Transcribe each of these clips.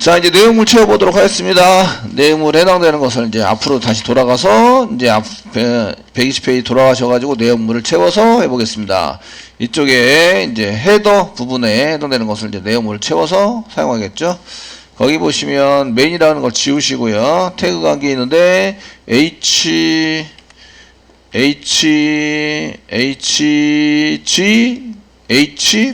자, 이제 내용물 채워보도록 하겠습니다. 내용물에 해당되는 것을 이제 앞으로 다시 돌아가서 이제 120페이지 돌아가셔가지고 내용물을 채워서 해보겠습니다. 이쪽에 이제 헤더 부분에 해당되는 것을 이제 내용물을 채워서 사용하겠죠. 거기 보시면 메인이라는 걸 지우시고요. 태그 관계 있는데 H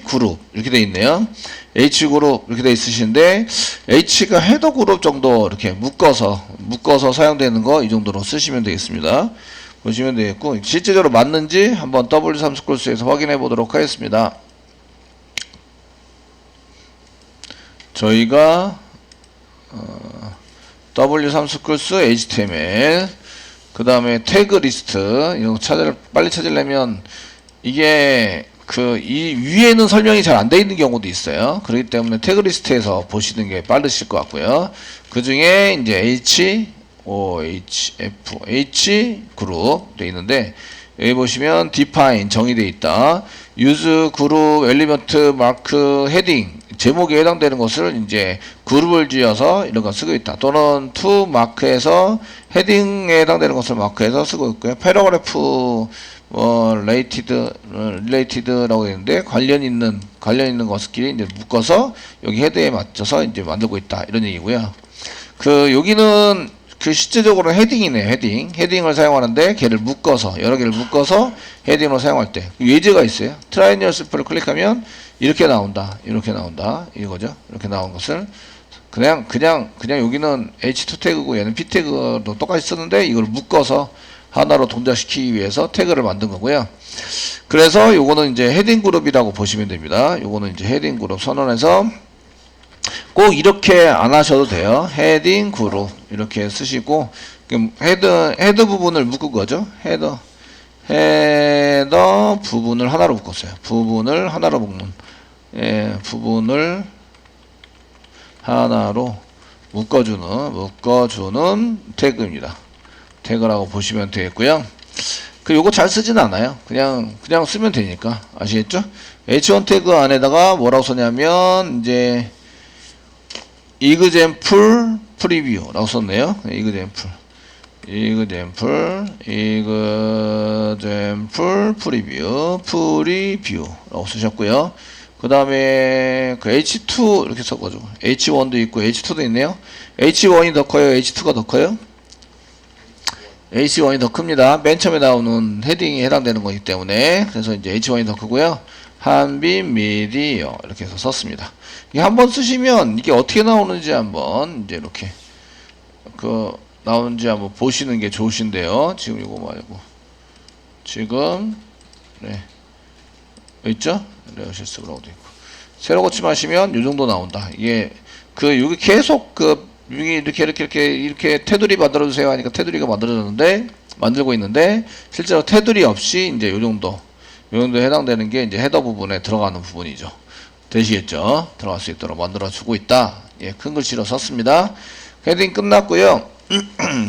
그룹 이렇게 돼 있네요. H 그룹 이렇게 돼 있으신데 H가 헤더 그룹 정도 이렇게 묶어서 사용되는 거 이 정도로 쓰시면 되겠습니다. 보시면 되겠고 실제적으로 맞는지 한번 W3 스쿨스에서 확인해 보도록 하겠습니다. 저희가 W3 스쿨스 HTML 그 다음에 태그 리스트 이런 거 빨리 찾으려면 이게 이 위에는 설명이 잘 안 되어 있는 경우도 있어요. 그렇기 때문에 태그 리스트에서 보시는 게 빠르실 것 같고요. 그 중에 이제 H 그룹 되어 있는데 여기 보시면 define 정의되어 있다. use 그룹 엘리먼트 마크 헤딩 제목에 해당되는 것을 이제 그룹을 지어서 이런 거 쓰고 있다. 또는 to 마크에서 헤딩에 해당되는 것을 마크해서 쓰고 있고요. 패러그래프 related라고 했는데 관련 있는 것끼리 이제 묶어서 여기 헤드에 맞춰서 이제 만들고 있다 이런 얘기고요. 여기는 실제적으로 헤딩이네요. 헤딩을 사용하는데 걔를 여러 개를 묶어서 헤딩으로 사용할 때 예제가 있어요. try yourself를 클릭하면 이렇게 나온다 이거죠. 이렇게 나온 것을 그냥 여기는 H2 태그고 얘는 P 태그도 똑같이 쓰는데 이걸 묶어서 하나로 동작시키기 위해서 태그를 만든 거고요. 그래서 요거는 이제 헤딩 그룹이라고 보시면 됩니다. 요거는 이제 헤딩 그룹 선언해서 꼭 이렇게 안 하셔도 돼요. 헤딩 그룹 이렇게 쓰시고 헤더 부분을 묶은 거죠. 헤더 부분을 하나로 묶었어요. 부분을 하나로 부분을 하나로 묶어주는 태그입니다. 태그라고 보시면 되겠고요. 요거 잘 쓰지는 않아요. 그냥 쓰면 되니까 아시겠죠? H1 태그 안에다가 뭐라고 썼냐면 이제 example preview라고 썼네요. example preview라고 쓰셨고요. 그 다음에 H2 이렇게 써가지고 H1도 있고 H2도 있네요. H1이 더 커요? H2가 더 커요? H1이 더 큽니다. 맨 처음에 나오는 헤딩이 해당되는 거기 때문에 그래서 이제 H1이 더 크고요. 한빈 미디어 이렇게 해서 썼습니다. 이게 한번 쓰시면 이게 어떻게 나오는지 한번 이제 이렇게 나오는지 한번 보시는 게 좋으신데요. 지금 이거 말고 지금 있죠? 레어실습으로도 있고 새로 고침하시면 이 정도 나온다. 이게 여기 계속 이렇게 테두리 만들어주세요 하니까 테두리가 만들고 있는데 실제로 테두리 없이 이제 요 정도 해당되는 게 이제 헤더 부분에 들어가는 부분이죠. 되시겠죠? 들어갈 수 있도록 만들어주고 있다. 예, 큰 글씨로 썼습니다. 헤딩 끝났고요.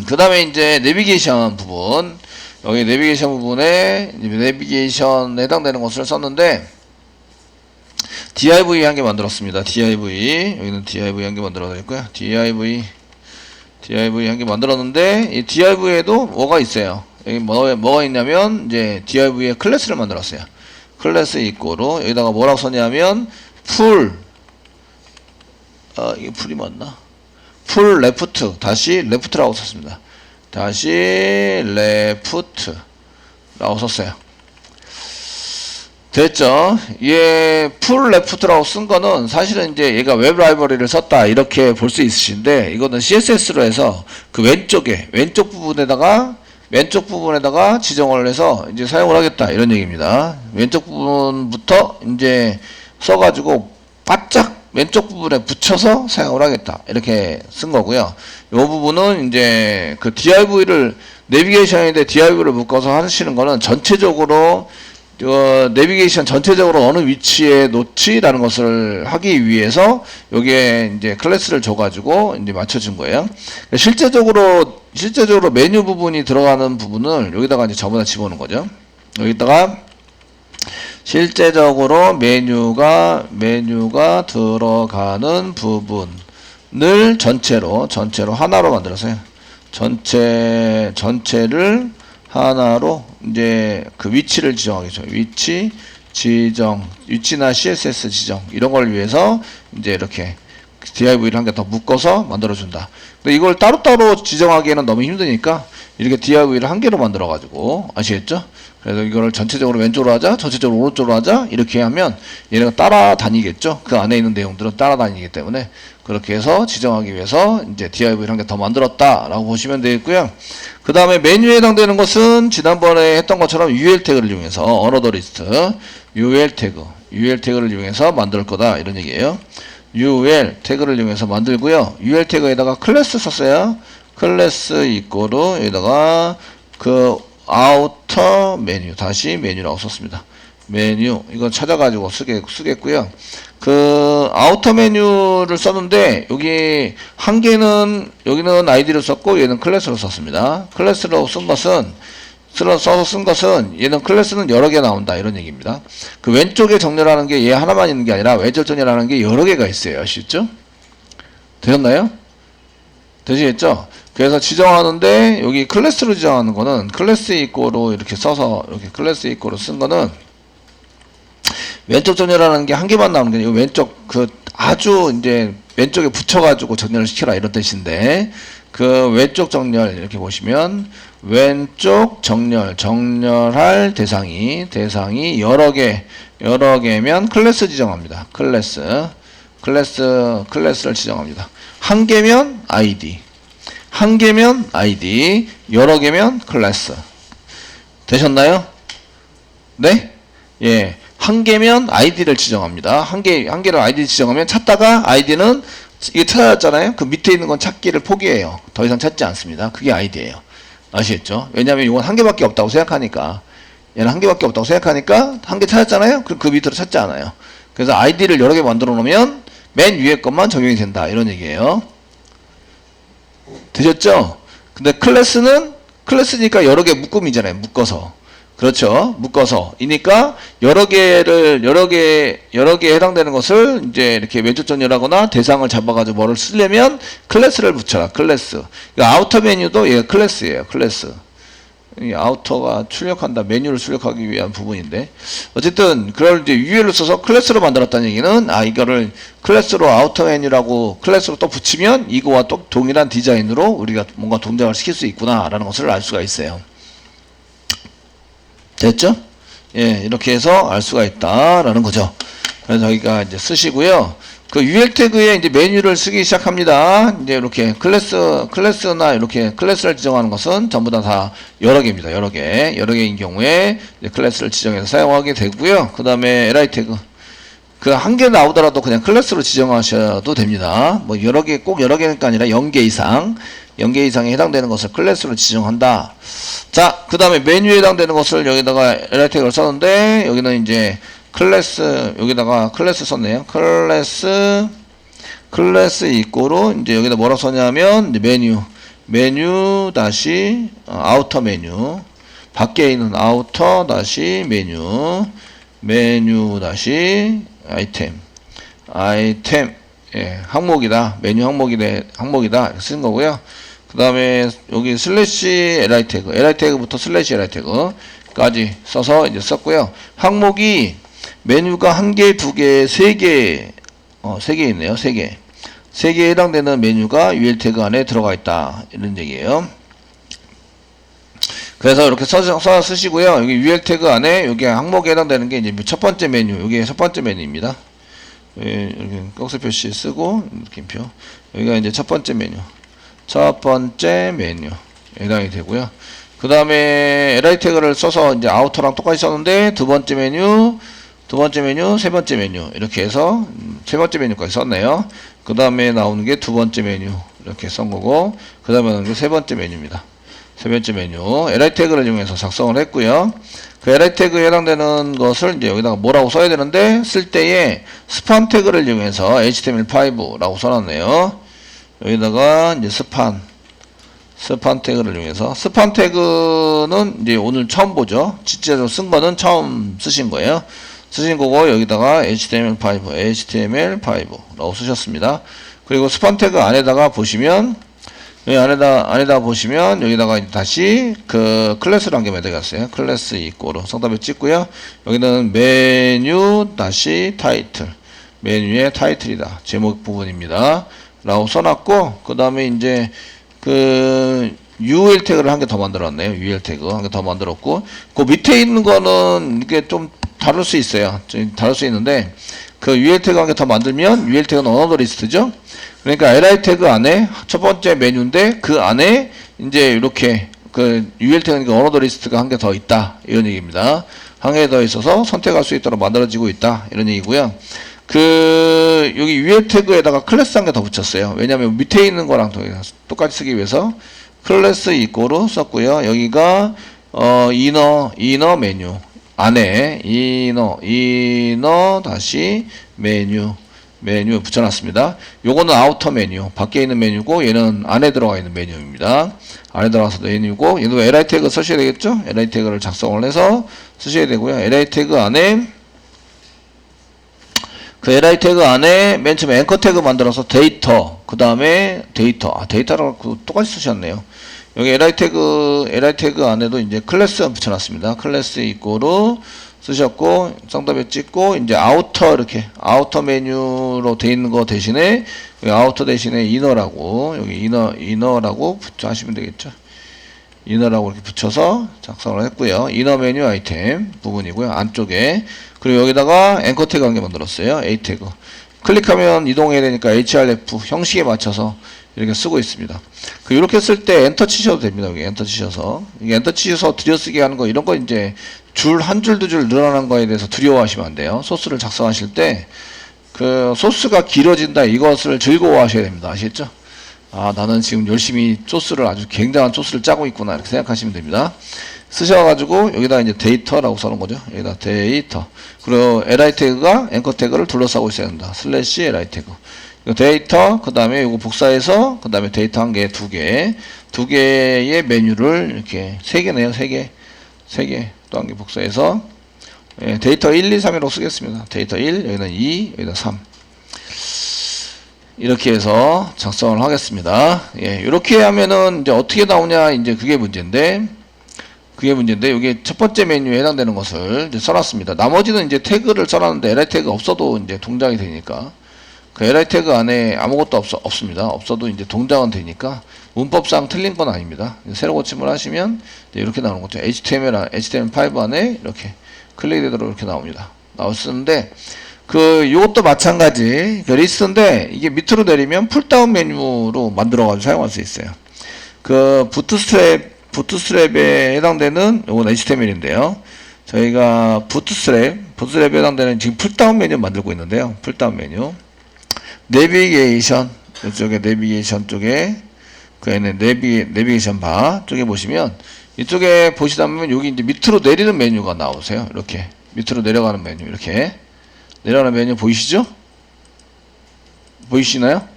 그 다음에 이제 내비게이션 부분. 여기 내비게이션 부분에 내비게이션에 해당되는 것을 썼는데 div 한 개 만들었습니다. div 여기는 div 한 개 만들어져 있고요. div 한 개 만들었는데 이 div에도 뭐가 있어요. 여기 뭐가 있냐면 이제 div에 클래스를 만들었어요. 클래스 이꼬로 여기다가 뭐라고 썼냐면 이게 풀이 맞나? 풀 레프트 다시 레프트라고 썼습니다. 다시 레프트라고 썼어요. 됐죠? 풀 레프트라고 쓴 거는 사실은 이제 얘가 웹 라이브러리를 썼다 이렇게 볼 수 있으신데 이거는 CSS로 해서 왼쪽 부분에다가 지정을 해서 이제 사용을 하겠다 이런 얘기입니다. 왼쪽 부분부터 이제 써가지고 바짝 왼쪽 부분에 붙여서 사용을 하겠다 이렇게 쓴 거고요. 이 부분은 이제 내비게이션인데 div를 묶어서 하시는 거는 전체적으로 내비게이션 전체적으로 어느 위치에 놓지라는 것을 하기 위해서 여기에 이제 클래스를 줘가지고 이제 맞춰준 거예요. 실제적으로 메뉴 부분이 들어가는 부분을 여기다가 이제 전부 다 집어넣은 거죠. 여기다가 실제적으로 메뉴가 들어가는 부분 전체로 하나로 만들어서요. 전체를 하나로 이제 그 위치를 지정하겠죠. 위치나 CSS 지정 이런 걸 위해서 이제 이렇게 div를 한 개 더 묶어서 만들어준다. 근데 이걸 따로따로 지정하기에는 너무 힘드니까 이렇게 div를 한 개로 만들어 가지고 아시겠죠? 그래서 이거를 전체적으로 왼쪽으로 하자, 전체적으로 오른쪽으로 하자 이렇게 하면 얘네가 따라다니겠죠. 그 안에 있는 내용들은 따라다니기 때문에 그렇게 해서 지정하기 위해서 이제 div를 한 개 더 만들었다라고 보시면 되겠고요. 그 다음에 메뉴에 해당되는 것은 지난번에 했던 것처럼 UL 태그를 이용해서 어너더 리스트 UL 태그를 이용해서 만들 거다 이런 얘기예요. UL 태그를 이용해서 만들고요. UL 태그에다가 클래스 썼어요. 클래스 이꼬르 여기다가 그 아우터 메뉴 다시 메뉴라고 썼습니다. 메뉴 이거 찾아가지고 쓰겠고요. 그 아우터 메뉴를 썼는데 여기 한 개는 여기는 아이디를 썼고 얘는 클래스로 썼습니다. 클래스로 쓴 것은 얘는 클래스는 여러 개 나온다 이런 얘기입니다. 그 왼쪽에 정렬하는 게 얘 하나만 있는 게 아니라 왼쪽 정렬하는 게 여러 개가 있어요. 아시죠? 되셨나요? 되시겠죠? 그래서 지정하는데 여기 클래스로 지정하는 거는 클래스 이꼬로 이렇게 써서 이렇게 클래스 이꼬로 쓴 거는 왼쪽 정렬하는 게 한 개만 나오는 게 아니고 왼쪽 그 아주 이제 왼쪽에 붙여가지고 정렬을 시켜라 이런 뜻인데 그 왼쪽 정렬 이렇게 보시면 왼쪽 정렬할 대상이 여러 개면 클래스 지정합니다. 클래스를 지정합니다. 한 개면 ID, 여러 개면 클래스. 되셨나요? 네? 예. 한 개면 아이디를 지정합니다. 한 개를 아이디 지정하면 찾다가 아이디는 이게 찾았잖아요. 그 밑에 있는 건 찾기를 포기해요. 더 이상 찾지 않습니다. 그게 아이디예요. 아시겠죠? 왜냐하면 이건 한 개밖에 없다고 생각하니까 얘는 한 개밖에 없다고 생각하니까 한 개 찾았잖아요. 그럼 그 밑으로 찾지 않아요. 그래서 아이디를 여러 개 만들어 놓으면 맨 위에 것만 적용이 된다 이런 얘기예요. 되셨죠? 근데 클래스니까 여러 개 묶음이잖아요. 묶어서. 그렇죠. 묶어서. 이니까 여러 개에 해당되는 것을 이제 이렇게 왼쪽 정렬하거나 대상을 잡아가지고 뭐를 쓰려면 클래스를 붙여라. 클래스. 아우터 메뉴도 얘가 클래스예요. 클래스. 이 아우터가 출력한다. 메뉴를 출력하기 위한 부분인데. 어쨌든, 그걸 이제 UL을 써서 클래스로 만들었다는 얘기는, 이거를 클래스로 아우터 메뉴라고 클래스로 또 붙이면 이거와 또 동일한 디자인으로 우리가 뭔가 동작을 시킬 수 있구나라는 것을 알 수가 있어요. 됐죠? 예, 이렇게 해서 알 수가 있다라는 거죠. 그래서 저희가 이제 쓰시고요. 그 UL 태그에 이제 메뉴를 쓰기 시작합니다. 이제 이렇게 클래스나 이렇게 클래스를 지정하는 것은 전부 다 여러 개입니다. 여러 개인 경우에 이제 클래스를 지정해서 사용하게 되고요. 그 다음에 li 태그. 그 한 개 나오더라도 그냥 클래스로 지정하셔도 됩니다. 뭐 꼭 여러 개가 아니라 0개 이상에 해당되는 것을 클래스로 지정한다. 자, 그 다음에 메뉴에 해당되는 것을 여기다가 li 태그를 썼는데 여기는 이제 여기다가 클래스 썼네요. 클래스 이꼬로 이제 여기다 뭐라고 썼냐면 이제 메뉴 다시 아우터 메뉴 밖에 있는 아우터 다시 메뉴 다시 아이템 예, 항목이다. 메뉴 항목이다 이렇게 쓴 거고요. 그 다음에 여기 슬래시 li 태그부터 슬래시 li 태그까지 써서 이제 썼고요. 항목이 메뉴가 한 개, 두 개, 세 개 있네요. 세 개에 해당되는 메뉴가 UL 태그 안에 들어가 있다. 이런 얘기예요. 그래서 이렇게 써서 쓰시고요. 여기 UL 태그 안에 여기 항목에 해당되는 게 이제 첫 번째 메뉴, 여기 첫 번째 메뉴입니다. 이렇게 꺽쇠 표시 쓰고 느낌표. 여기가 이제 첫 번째 메뉴 해당이 되고요. 그 다음에 li 태그를 써서 이제 아우터랑 똑같이 썼는데 두 번째 메뉴, 세 번째 메뉴 이렇게 해서 세 번째 메뉴까지 썼네요. 그 다음에 나오는 게 두 번째 메뉴 이렇게 쓴 거고 그 다음에 나오는 게 세 번째 메뉴입니다. 세 번째 메뉴 li 태그를 이용해서 작성을 했고요. 그 li 태그에 해당되는 것을 이제 여기다가 뭐라고 써야 되는데 쓸 때에 스판 태그를 이용해서 HTML5라고 써놨네요. 여기다가 이제 스판 태그를 이용해서 스판 태그는 이제 오늘 처음 보죠. 실제로 쓴 거는 처음 쓰신 거고 여기다가 HTML5라고 쓰셨습니다. 그리고 스판 태그 안에다가 보시면 여기 안에다 보시면 여기다가 다시 그 클래스를 한 개 매달렸어요. 클래스 이꼬로 성답을 찍고요. 여기는 메뉴 다시 타이틀, 메뉴의 타이틀이다, 제목 부분입니다 라고 써놨고, 그 다음에 이제 그 UL 태그를 한 개 더 만들었네요. UL 태그 한 개 더 만들었고, 그 밑에 있는 거는 이게 좀 다를 수 있어요. 다를 수 있는데, 그 UL 태그 한 개 더 만들면 UL 태그는 어너더 리스트죠. 그러니까 li 태그 안에 첫 번째 메뉴인데 그 안에 이제 이렇게 그 UL 태그니까 어너더 리스트가 한 개 더 있다, 이런 얘기입니다. 한 개 더 있어서 선택할 수 있도록 만들어지고 있다, 이런 얘기고요. 그 여기 UL 태그에다가 클래스 한 개 더 붙였어요. 왜냐하면 밑에 있는 거랑 똑같이 쓰기 위해서 클래스 이꼬로 썼고요. 여기가 이너 메뉴 안에 이너 다시 메뉴 붙여놨습니다. 요거는 아우터 메뉴, 밖에 있는 메뉴고, 얘는 안에 들어가 있는 메뉴입니다. 안에 들어가서 메뉴고, 얘도 li 태그 쓰셔야 되겠죠? li 태그를 작성을 해서 쓰셔야 되고요. li 태그 안에 그 li 태그 안에 맨 처음에 앵커 태그 만들어서 데이터, 그 다음에 데이터랑 똑같이 쓰셨네요. 여기 li 태그 안에도 이제 클래스 붙여놨습니다. 클래스 이꼬로 쓰셨고, 성답에 찍고, 이제 아우터, 이렇게 아우터 메뉴로 돼 있는 거 대신에 여기 아우터 대신에 이너라고, 여기 이너라고 하시면 되겠죠. 이너라고 이렇게 붙여서 작성을 했고요. 이너 메뉴 아이템 부분이고요. 안쪽에. 그리고 여기다가 앵커 태그 한 개 만들었어요. A 태그. 클릭하면 이동해야 되니까 href 형식에 맞춰서 이렇게 쓰고 있습니다. 이렇게 쓸 때 엔터 치셔도 됩니다. 여기 엔터 치셔서. 이게 엔터 치셔서 들여쓰기 하는 거, 이런 거 이제 한 줄 두 줄 늘어나는 거에 대해서 두려워하시면 안 돼요. 소스를 작성하실 때 그 소스가 길어진다, 이것을 즐거워하셔야 됩니다. 아시겠죠? 아, 나는 지금 열심히 소스를, 아주 굉장한 소스를 짜고 있구나, 이렇게 생각하시면 됩니다. 쓰셔가지고 여기다 이제 데이터라고 써놓은 거죠. 여기다 데이터. 그리고 li 태그가 앵커 태그를 둘러싸고 있어야 된다. 슬래시 li 태그. 데이터, 그 다음에 이거 복사해서, 그 다음에 데이터 한 개, 두 개의 메뉴를 이렇게 세 개네요. 세 개. 또 한 개 복사해서, 예, 데이터 1, 2, 3이라고 쓰겠습니다. 데이터 1, 여기다 2, 여기다 3. 이렇게 해서 작성을 하겠습니다. 예, 이렇게 하면은 이제 어떻게 나오냐, 이제 그게 문제인데, 여기 첫 번째 메뉴에 해당되는 것을 이제 써놨습니다. 나머지는 이제 태그를 써놨는데 li 태그 없어도 이제 동작이 되니까, 그 li 태그 안에 아무것도 없습니다. 없어도 이제 동작은 되니까 문법상 틀린 건 아닙니다. 새로 고침을 하시면 이렇게 나오는 거죠. HTML5 안에 이렇게 클릭되도록 이렇게 나옵니다. 나왔는데, 요것도 마찬가지, 리스트인데, 이게 밑으로 내리면 풀다운 메뉴로 만들어가지고 사용할 수 있어요. 부트스트랩에 해당되는 요건 HTML인데요. 저희가 부트스트랩에 해당되는 지금 풀다운 메뉴 만들고 있는데요. 풀다운 메뉴. 내비게이션, 이쪽에 내비게이션 쪽에, 그에는 내비게이션 바 쪽에 보시면, 이쪽에 보시다 보면 여기 이제 밑으로 내리는 메뉴가 나오세요. 이렇게. 밑으로 내려가는 메뉴, 이렇게. 내려가는 메뉴 보이시죠? 보이시나요?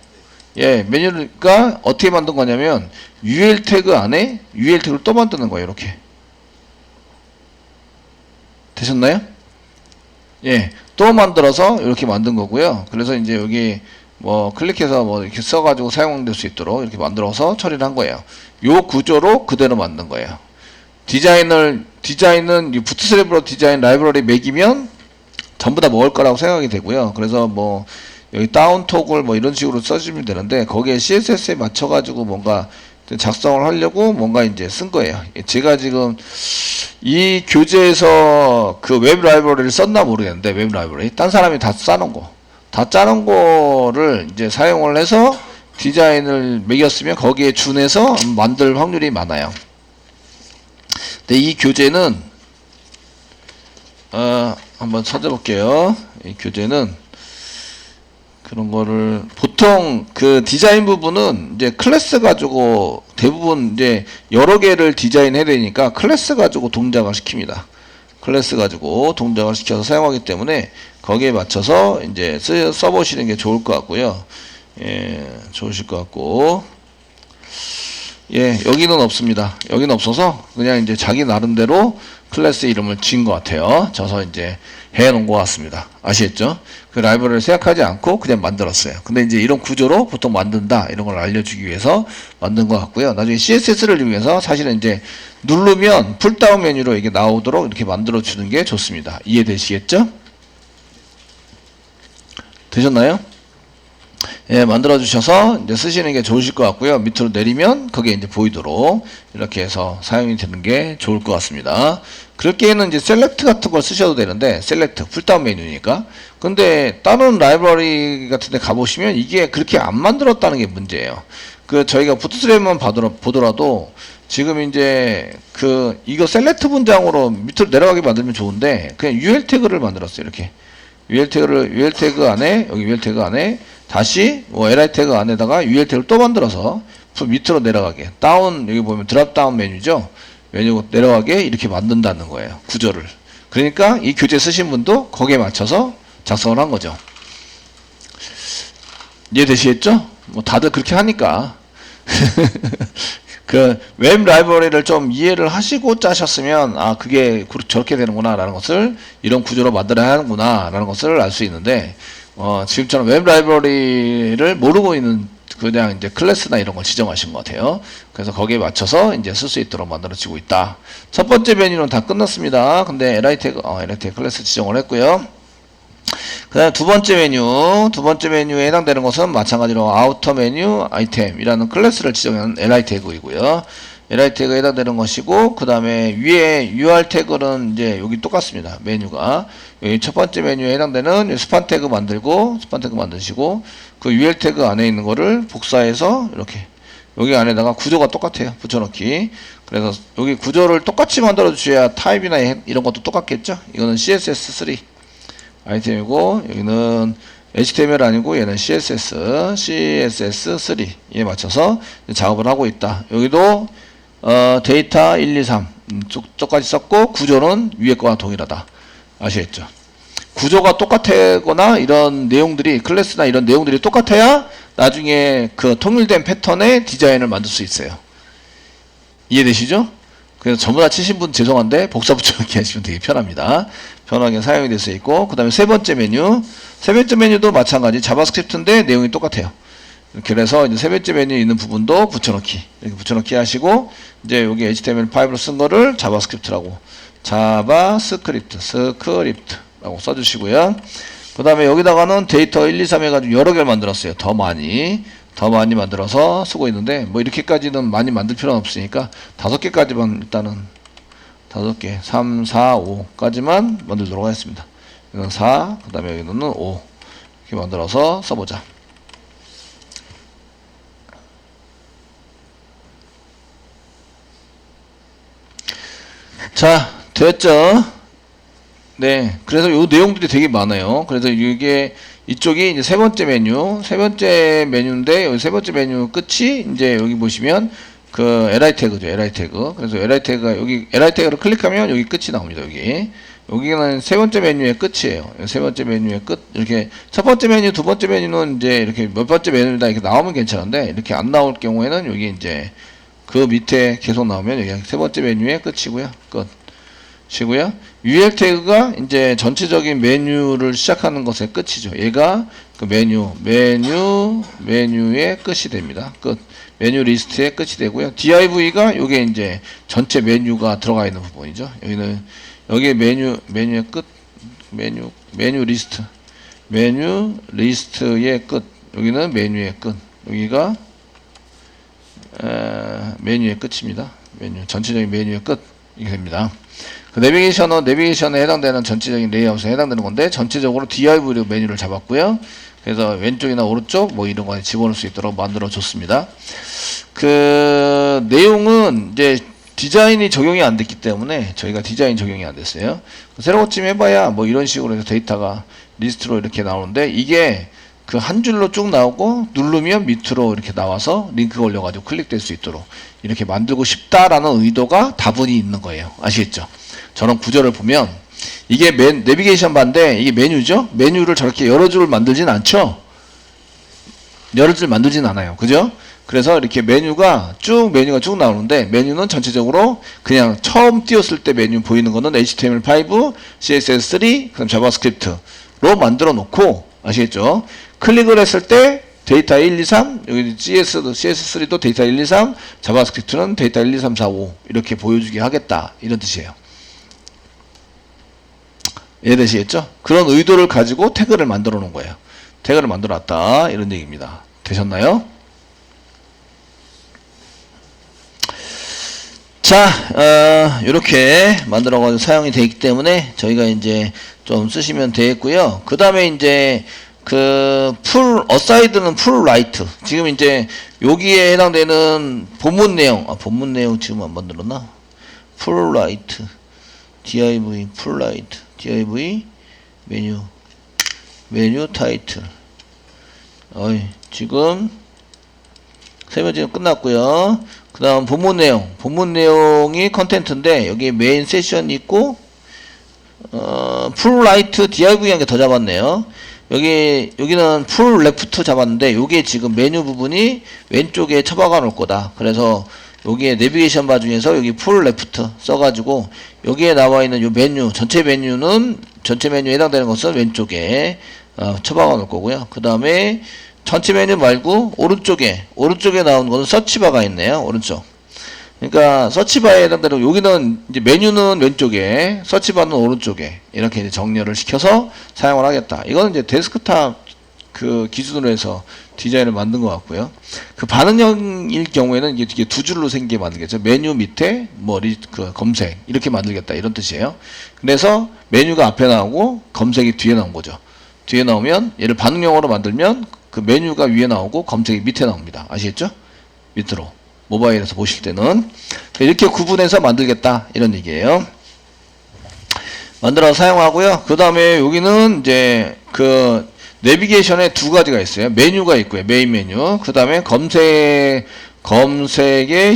예, 메뉴가 어떻게 만든 거냐면, UL 태그 안에 UL 태그를 또 만드는 거예요. 이렇게. 되셨나요? 예, 또 만들어서 이렇게 만든 거고요. 그래서 이제 여기 뭐 클릭해서 뭐 이렇게 써가지고 사용될 수 있도록 이렇게 만들어서 처리를 한 거예요. 요 구조로 그대로 만든 거예요. 디자인은 이 부트스트랩으로 디자인 라이브러리 매기면 전부 다 먹을 거라고 생각이 되고요. 그래서 뭐 여기 다운 토글 뭐 이런 식으로 써주면 되는데, 거기에 CSS에 맞춰가지고 뭔가 작성을 하려고 뭔가 이제 쓴 거예요. 제가 지금 이 교재에서 그 웹 라이브러리를 썼나 모르겠는데, 웹 라이브러리 딴 사람이 다 짜놓은 거를 이제 사용을 해서 디자인을 매겼으면 거기에 준해서 만들 확률이 많아요. 근데 이 교재는 한번 찾아볼게요. 이 교재는 그런 거를 보통 그 디자인 부분은 이제 클래스 가지고 대부분 이제 여러 개를 디자인해야 되니까 클래스 가지고 동작을 시킵니다. 클래스 가지고 동작을 시켜서 사용하기 때문에 거기에 맞춰서 이제 써보시는 게 좋을 것 같고요. 예, 좋으실 것 같고. 예, 여기는 없습니다. 여기는 없어서 그냥 이제 자기 나름대로 클래스 이름을 지은 것 같아요. 저서 이제 해놓은 것 같습니다. 아시겠죠? 그 라이브러리를 생각하지 않고 그냥 만들었어요. 근데 이제 이런 구조로 보통 만든다 이런 걸 알려주기 위해서 만든 것 같고요. 나중에 CSS를 위해서 사실은 이제 누르면 풀다운 메뉴로 이게 나오도록 이렇게 만들어 주는 게 좋습니다. 이해되시겠죠? 되셨나요? 예, 만들어 주셔서 이제 쓰시는 게 좋으실 것 같고요. 밑으로 내리면 그게 이제 보이도록 이렇게 해서 사용이 되는 게 좋을 것 같습니다. 그럴 게에는 이제 셀렉트 같은 걸 쓰셔도 되는데, 셀렉트 풀다운 메뉴니까. 근데 다른 라이브러리 같은 데 가보시면 이게 그렇게 안 만들었다는 게 문제예요. 그 저희가 부트스트랩만 보더라도 지금 이제 이거 셀렉트 문장으로 밑으로 내려가게 만들면 좋은데 그냥 UL 태그를 만들었어요. 이렇게 UL 태그 안에 여기 UL 태그 안에 다시 뭐 li 태그 안에다가 UL 태그를 또 만들어서 밑으로 내려가게 다운 여기 보면 드랍 다운 메뉴죠. 메뉴 내려가게 이렇게 만든다는 거예요. 구조를. 그러니까 이 교재 쓰신 분도 거기에 맞춰서 작성을 한 거죠. 이해되시겠죠? 뭐 다들 그렇게 하니까 그 웹 라이브러리를 좀 이해를 하시고 짜셨으면 아 그게 저렇게 되는구나 라는 것을 이런 구조로 만들어야 하는구나 라는 것을 알 수 있는데 지금처럼 웹 라이브러리를 모르고 있는 그냥 이제 클래스나 이런 걸 지정하신 것 같아요. 그래서 거기에 맞춰서 이제 쓸 수 있도록 만들어지고 있다. 첫 번째 메뉴는 다 끝났습니다. 근데 li 태그 클래스 지정을 했고요. 그 다음에 두 번째 메뉴에 해당되는 것은 마찬가지로 아우터 메뉴 아이템이라는 클래스를 지정한 li 태그이고요. li 태그에 해당되는 것이고, 그 다음에 위에 ur 태그는 이제 여기 똑같습니다. 메뉴가. 여기 첫 번째 메뉴에 해당되는 스판 태그 만드시고, 그 ur 태그 안에 있는 거를 복사해서 이렇게 여기 안에다가 구조가 똑같아요. 붙여넣기. 그래서 여기 구조를 똑같이 만들어 주셔야 타입이나 이런 것도 똑같겠죠. 이거는 CSS3 아이템이고, 여기는 HTML 아니고 얘는 CSS3에 맞춰서 작업을 하고 있다. 여기도 데이터 1, 2, 3 쪽까지 썼고 구조는 위에 거와 동일하다. 아시겠죠? 구조가 똑같거나 이런 내용들이 클래스나 이런 내용들이 똑같아야 나중에 그 통일된 패턴의 디자인을 만들 수 있어요. 이해되시죠? 그래서 전부 다 치신 분 죄송한데 복사 붙여넣기 하시면 되게 편합니다. 편하게 사용이 될 수 있고, 그 다음에 세 번째 메뉴도 마찬가지 자바스크립트인데 내용이 똑같아요. 그래서 이제 세 번째 메뉴에 있는 부분도 붙여넣기 이렇게 붙여넣기 하시고, 이제 여기 HTML5로 쓴 거를 자바스크립트라고 스크립트라고 써주시고요. 그 다음에 여기다가는 데이터 1, 2, 3 해가지고 여러 개를 만들었어요. 더 많이 만들어서 쓰고 있는데 뭐 이렇게까지는 많이 만들 필요는 없으니까 5개까지만 일단은 5개 3, 4, 5까지만 만들도록 하겠습니다. 여기는 4, 그 다음에 여기는 5 이렇게 만들어서 써보자. 자, 됐죠? 네, 그래서 요 내용들이 되게 많아요. 그래서 이쪽이 이제 세 번째 메뉴인데, 여기 세 번째 메뉴 끝이 이제 여기 보시면 그 li 태그죠, li 태그. 그래서 li 태그가 여기 li 태그를 클릭하면 여기 끝이 나옵니다. 여기는 세 번째 메뉴의 끝이에요. 세 번째 메뉴의 끝. 이렇게 첫 번째 메뉴, 두 번째 메뉴는 이제 이렇게 몇 번째 메뉴다 이렇게 나오면 괜찮은데, 이렇게 안 나올 경우에는 여기 이제 그 밑에 계속 나오면 여기 세 번째 메뉴의 끝이고요. 끝이고요. UL 태그가 이제 전체적인 메뉴를 시작하는 것의 끝이죠. 얘가 그 메뉴의 끝이 됩니다. 끝. 메뉴 리스트의 끝이 되고요. div가 요게 이제 전체 메뉴가 들어가 있는 부분이죠. 여기 메뉴의 끝, 메뉴 리스트의 끝. 여기는 메뉴의 끝. 여기가 메뉴의 끝입니다. 전체적인 메뉴의 끝. 이게 됩니다. 그 내비게이션에 해당되는 전체적인 레이아웃에 해당되는 건데, 전체적으로 div로 메뉴를 잡았고요. 그래서 왼쪽이나 오른쪽 뭐 이런 거 집어넣을 수 있도록 만들어 줬습니다. 그 내용은 이제 디자인이 적용이 안 됐기 때문에 저희가 디자인 적용이 안 됐어요. 새로 고침 해봐야 뭐 이런 식으로 해서 데이터가 리스트로 이렇게 나오는데, 이게 그 한 줄로 쭉 나오고 누르면 밑으로 이렇게 나와서 링크가 올려가지고 클릭될 수 있도록 이렇게 만들고 싶다라는 의도가 다분히 있는 거예요. 아시겠죠? 저런 구조를 보면 이게 내비게이션 바인데 이게 메뉴죠? 메뉴를 저렇게 여러 줄을 만들진 않죠? 여러 줄 만들진 않아요. 그죠? 그래서 이렇게 메뉴가 쭉 나오는데 메뉴는 전체적으로 그냥 처음 띄웠을 때 메뉴 보이는 거는 HTML5, CSS3, 그다음 자바스크립트로 만들어 놓고 아시겠죠? 클릭을 했을 때 데이터 1, 2, 3, 여기 CS3도 데이터 1, 2, 3, 자바스크립트는 데이터 1, 2, 3, 4, 5 이렇게 보여주게 하겠다. 이런 뜻이에요. 이해되시겠죠? 그런 의도를 가지고 태그를 만들어 놓은 거예요. 태그를 만들어 놨다. 이런 얘기입니다. 되셨나요? 자, 이렇게 만들어가지고 사용이 되기 때문에 저희가 이제 좀 쓰시면 되겠고요. 그 다음에 이제 어사이드는 풀 라이트. 지금 이제 여기에 해당되는 본문 내용 지금 안 만들었나? 풀 라이트. div 풀 라이트. div 메뉴 타이틀. 지금 설명 지금 끝났고요. 그 다음 본문 내용이 컨텐츠인데 여기 메인 세션이 있고 풀 라이트 div 한 개 더 잡았네요. 여기는 풀 레프트 잡았는데 요게 지금 메뉴 부분이 왼쪽에 처박아 놓을 거다. 그래서 여기에 내비게이션 바 중에서 여기 풀 레프트 써가지고 여기에 나와 있는 요 메뉴 전체 메뉴에 해당되는 것은 왼쪽에 처박아 놓을 거고요. 그 다음에 전체 메뉴 말고 오른쪽에 나온 거는 서치바가 있네요. 오른쪽. 그러니까 서치바에 해당되는 여기는 이제 메뉴는 왼쪽에 서치바는 오른쪽에 이렇게 이제 정렬을 시켜서 사용을 하겠다. 이거는 이제 데스크탑 기준으로 해서 디자인을 만든 것 같고요. 반응형일 경우에는 이게 두 줄로 생기게 만들겠죠. 메뉴 밑에 검색 이렇게 만들겠다 이런 뜻이에요. 그래서 메뉴가 앞에 나오고 검색이 뒤에 나온 거죠. 뒤에 나오면 얘를 반응형으로 만들면 그 메뉴가 위에 나오고 검색이 밑에 나옵니다. 아시겠죠? 밑으로 모바일에서 보실 때는 이렇게 구분해서 만들겠다 이런 얘기예요. 만들어서 사용하고요. 그 다음에 여기는 이제 내비게이션에 두 가지가 있어요. 메뉴가 있고요. 메인 메뉴. 그 다음에 검색의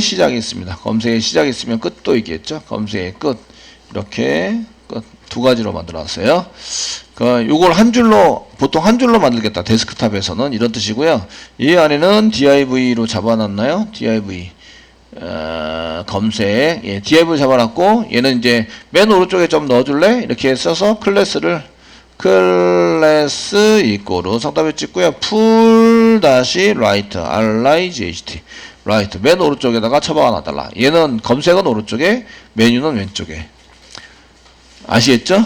시작이 있습니다. 검색의 시작이 있으면 끝도 있겠죠. 검색의 끝. 이렇게 끝. 두 가지로 만들어놨어요. 요걸 보통 한 줄로 만들겠다. 데스크탑에서는 이런 뜻이고요. 이 안에는 div로 잡아놨나요? div. 검색. 예, div 잡아놨고, 얘는 이제 맨 오른쪽에 좀 넣어줄래? 이렇게 써서 클래스 이꼬르 상따블 찍고요. 풀 다시 라이트 RIGHT 라이트 맨 오른쪽에다가 처박아 놔달라. 얘는 검색은 오른쪽에 메뉴는 왼쪽에. 아시겠죠?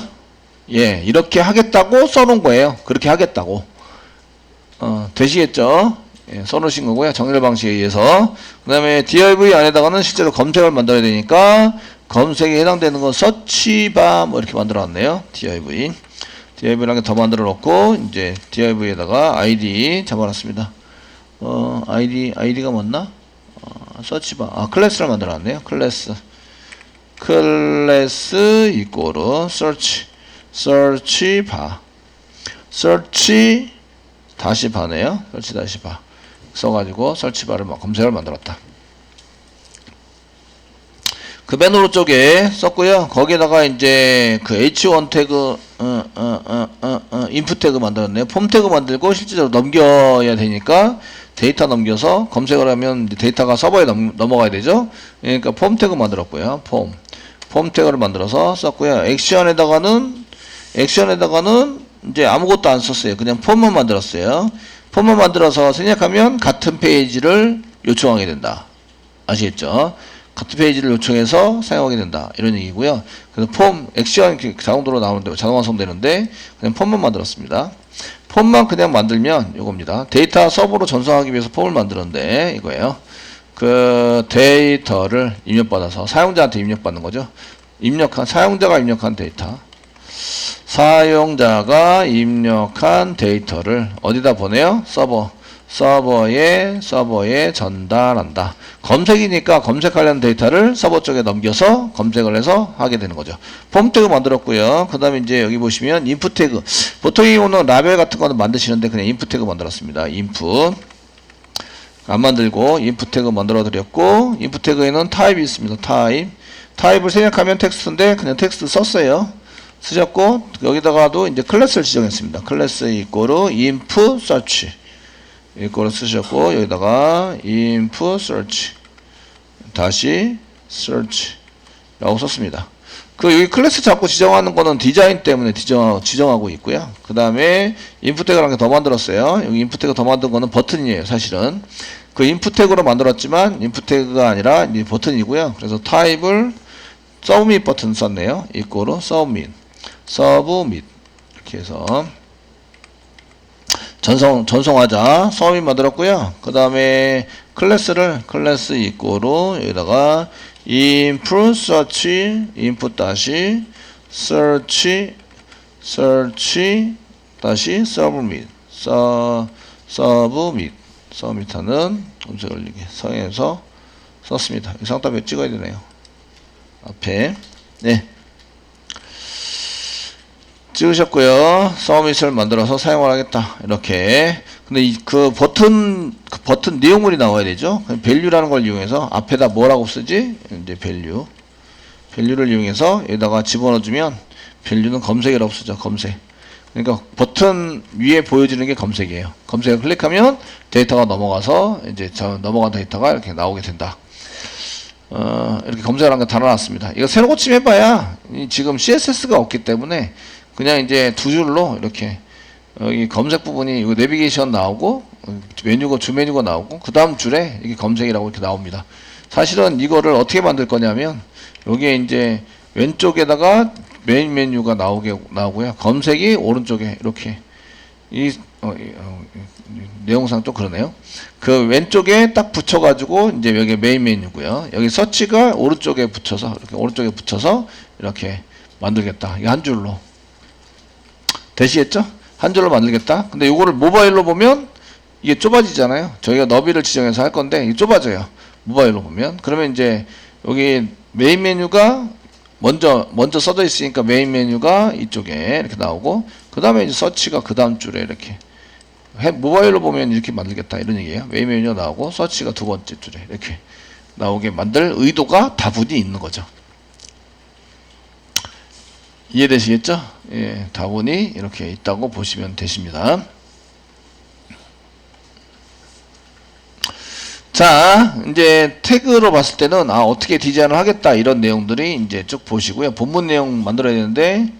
예, 이렇게 하겠다고 써놓은 거예요. 그렇게 하겠다고. 되시겠죠? 예, 써놓으신 거고요. 정렬 방식에 의해서. 그 다음에 div 안에다가는 실제로 검색을 만들어야 되니까 검색에 해당되는 건 서치바 이렇게 만들어 놨네요. div를 한 개 더 만들어 놓고 이제 div에다가 id 잡아놨습니다. id가 맞나? 서치바. 클래스를 만들어 놨네요. 클래스 이꼬르 search 다시 바네요. search 다시 바 써가지고 search바를 검색을 만들었다. 맨 오른쪽에 썼고요. 거기에다가 이제 h1 태그 input 태그 만들었네요. 폼 태그 만들고 실제로 넘겨야 되니까 데이터 넘겨서 검색을 하면 데이터가 서버에 넘어가야 되죠. 그러니까 폼 태그 만들었고요. 폼 태그를 만들어서 썼고요. 액션에다가는 이제 아무것도 안 썼어요. 그냥 폼만 만들었어요. 폼만 만들어서 생략하면 같은 페이지를 요청하게 된다. 아시겠죠? 같은 페이지를 요청해서 사용하게 된다. 이런 얘기고요. 그래서 액션 자동으로 나오는데, 자동 완성되는데, 그냥 폼만 만들었습니다. 폼만 그냥 만들면 이겁니다. 데이터 서버로 전송하기 위해서 폼을 만드는데, 이거예요. 데이터를 입력받아서 사용자한테 입력받는 거죠. 사용자가 입력한 데이터. 사용자가 입력한 데이터를 어디다 보내요? 서버에 전달한다. 검색이니까 검색하려는 데이터를 서버 쪽에 넘겨서 검색을 해서 하게 되는 거죠. 폼 태그 만들었고요. 그 다음에 이제 여기 보시면 인풋 태그. 보통 이거는 라벨 같은 거는 만드시는데 그냥 인풋 태그 만들었습니다. 인풋. 안 만들고 인풋 태그 만들어 드렸고, 인풋 태그에는 타입이 있습니다. 타입을 생략하면 텍스트인데 그냥 텍스트 썼어요. 쓰셨고, 여기다가도 이제 클래스를 지정했습니다. 클래스 이꼬르 input search. 이거를 쓰셨고 여기다가 input search 다시 search 라고 썼습니다. 그 여기 클래스 자꾸 지정하는 거는 디자인 때문에 지정하고 있고요. 그 다음에 인풋 태그라는 게 더 만들었어요. 여기 인풋 태그 더 만든 거는 버튼이에요. 사실은 그 인풋 태그로 만들었지만 인풋 태그가 아니라 이제 버튼이고요. 그래서 타입을 submit 버튼 썼네요. 이거로 submit 이렇게 해서 전송하자 submit 만들었고요. 그 다음에 클래스 이꼬로 여기다가 input search input 다시 search 다시 submit submit하는 검색 올리기 성에서 썼습니다. 이 상따에 찍어야 되네요. 앞에 네 찍으셨고요. submit을 만들어서 사용을 하겠다. 이렇게. 근데 그 버튼 내용물이 나와야 되죠. value라는 걸 이용해서 앞에다 뭐라고 쓰지? 이제 value를 이용해서 여기다가 집어넣어주면 value는 검색이라고 쓰죠. 검색. 그러니까 버튼 위에 보여지는 게 검색이에요. 검색을 클릭하면 데이터가 넘어가서 이제 넘어간 데이터가 이렇게 나오게 된다. 이렇게 검색을 한 게 달아놨습니다. 이거 새로 고침해봐야 지금 CSS가 없기 때문에 그냥 이제 두 줄로 이렇게 여기 검색 부분이 이거 내비게이션 나오고 메뉴가 주 메뉴가 나오고 그 다음 줄에 이게 검색이라고 이렇게 나옵니다. 사실은 이거를 어떻게 만들 거냐면 여기에 이제 왼쪽에다가 메인 메뉴가 나오고요. 검색이 오른쪽에 이렇게 내용상 좀 그러네요. 그 왼쪽에 딱 붙여가지고 이제 여기 메인 메뉴고요. 여기 서치가 오른쪽에 붙여서 이렇게 만들겠다. 이게 한 줄로 되시겠죠? 한 줄로 만들겠다. 근데 이거를 모바일로 보면 이게 좁아지잖아요. 저희가 너비를 지정해서 할 건데 이게 좁아져요. 모바일로 보면. 그러면 이제 여기 메인 메뉴가 먼저 써져 있으니까 메인 메뉴가 이쪽에 이렇게 나오고 그 다음에 이제 서치가 그 다음 줄에 이렇게 모바일로 보면 이렇게 만들겠다 이런 얘기예요. 메인 메뉴가 나오고 서치가 두 번째 줄에 이렇게 나오게 만들 의도가 다분히 있는 거죠. 이해되시겠죠? 예, 다분히 이렇게 있다고 보시면 되십니다. 자, 이제 태그로 봤을 때는 어떻게 디자인을 하겠다 이런 내용들이 이제 쭉 보시고요. 본문 내용 만들어야 되는데